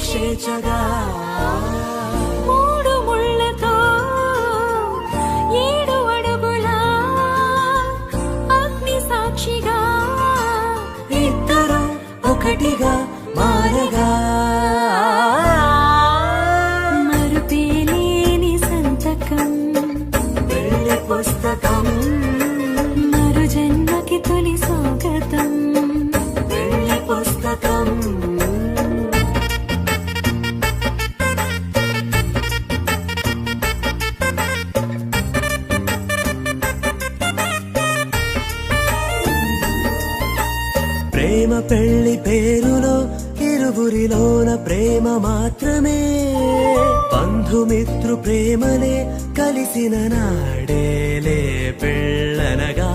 చేర్చగా మూడు ముళ్ళతో 7 అడుగుల అగ్ని సాక్షిగా ఇద్దరు ఒకటిగా మారగా మరుపేలేని సంతకం పెళ్లి పుస్తకం మరు జన్మకి తొలి స్వాగతం పెళ్లి పుస్తకం ప్రేమ పెళ్లి పేరులో ఇరువురిలోన ప్రేమ మాత్రమే బంధుమిత్రు ప్రేమలే కలిసిన నాడేలే పెళ్ళనగా